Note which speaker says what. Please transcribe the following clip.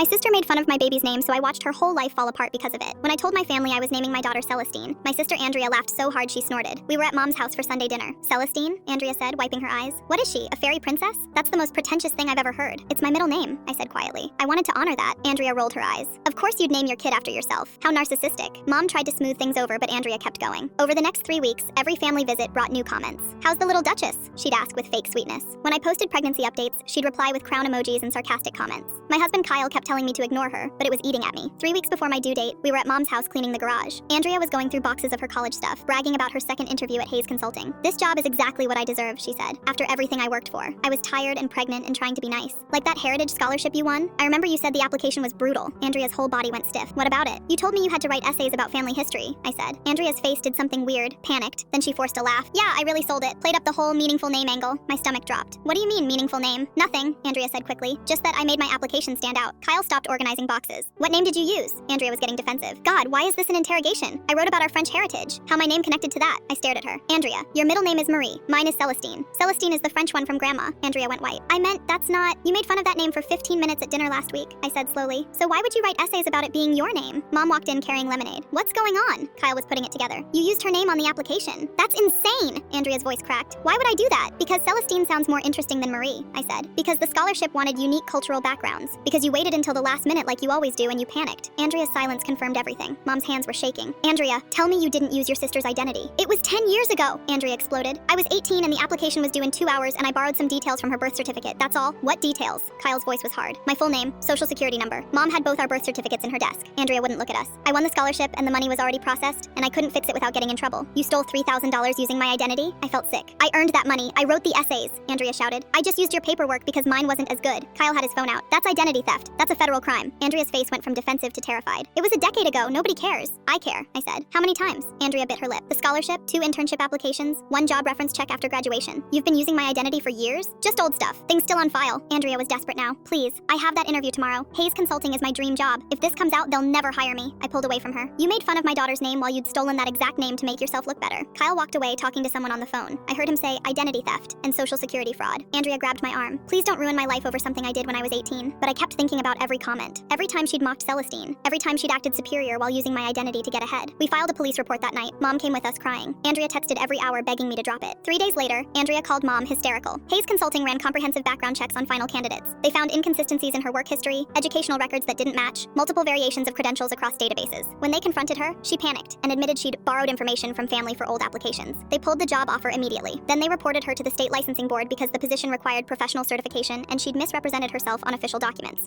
Speaker 1: My sister made fun of my baby's name, so I watched her whole life fall apart because of it. When I told my family I was naming my daughter Celestine, my sister Andrea laughed so hard she snorted. We were at Mom's house for Sunday dinner. Celestine? Andrea said, wiping her eyes. What is she, a fairy princess? That's the most pretentious thing I've ever heard. It's my middle name, I said quietly. I wanted to honor that. Andrea rolled her eyes. Of course you'd name your kid after yourself. How narcissistic. Mom tried to smooth things over, but Andrea kept going. Over the next 3 weeks, every family visit brought new comments. How's the little duchess? She'd ask with fake sweetness. When I posted pregnancy updates, she'd reply with crown emojis and sarcastic comments. My husband Kyle kept telling me to ignore her, but it was eating at me. 3 weeks before my due date, we were at Mom's house cleaning the garage. Andrea was going through boxes of her college stuff, bragging about her second interview at Hayes Consulting. This job is exactly what I deserve, she said, after everything I worked for. I was tired and pregnant and trying to be nice. Like that Heritage Scholarship you won? I remember you said the application was brutal. Andrea's whole body went stiff. What about it? You told me you had to write essays about family history, I said. Andrea's face did something weird, panicked, then she forced a laugh. Yeah, I really sold it. Played up the whole meaningful name angle. My stomach dropped. What do you mean, meaningful name? Nothing, Andrea said quickly. Just that I made my application stand out. Kyle stopped organizing boxes. What name did you use? Andrea was getting defensive. God, why is this an interrogation? I wrote about our French heritage. How my name connected to that. I stared at her. Andrea, your middle name is Marie. Mine is Celestine. Celestine is the French one from Grandma. Andrea went white. I meant, that's not... You made fun of that name for 15 minutes at dinner last week, I said slowly. So why would you write essays about it being your name? Mom walked in carrying lemonade. What's going on? Kyle was putting it together. You used her name on the application. That's insane! Andrea's voice cracked. Why would I do that? Because Celestine sounds more interesting than Marie, I said. Because the scholarship wanted unique cultural backgrounds. Because you waited until the last minute like you always do and you panicked. Andrea's silence confirmed everything. Mom's hands were shaking. Andrea, tell me you didn't use your sister's identity. It was 10 years ago, Andrea exploded. I was 18 and the application was due in 2 hours and I borrowed some details from her birth certificate. That's all. What details? Kyle's voice was hard. My full name, social security number. Mom had both our birth certificates in her desk. Andrea wouldn't look at us. I won the scholarship and the money was already processed and I couldn't fix it without getting in trouble. You stole $3,000 using my identity? I felt sick. I earned that money. I wrote the essays, Andrea shouted. I just used your paperwork because mine wasn't as good. Kyle had his phone out. That's identity theft. That's a federal crime. Andrea's face went from defensive to terrified. It was a decade ago. Nobody cares. I care, I said. How many times? Andrea bit her lip. The scholarship, 2 internship applications, 1 job reference check after graduation. You've been using my identity for years? Just old stuff. Things still on file. Andrea was desperate now. Please, I have that interview tomorrow. Hayes Consulting is my dream job. If this comes out, they'll never hire me. I pulled away from her. You made fun of my daughter's name while you'd stolen that exact name to make yourself look better. Kyle walked away talking to someone on the phone. I heard him say identity theft and social security fraud. Andrea grabbed my arm. Please don't ruin my life over something I did when I was 18. But I kept thinking about every comment. Every time she'd mocked Celestine. Every time she'd acted superior while using my identity to get ahead. We filed a police report that night. Mom came with us crying. Andrea texted every hour begging me to drop it. 3 days later, Andrea called Mom hysterical. Hayes Consulting ran comprehensive background checks on final candidates. They found inconsistencies in her work history, educational records that didn't match, multiple variations of credentials across databases. When they confronted her, she panicked and admitted she'd borrowed information from family for old applications. They pulled the job offer immediately. Then they reported her to the state licensing board because the position required professional certification and she'd misrepresented herself on official documents.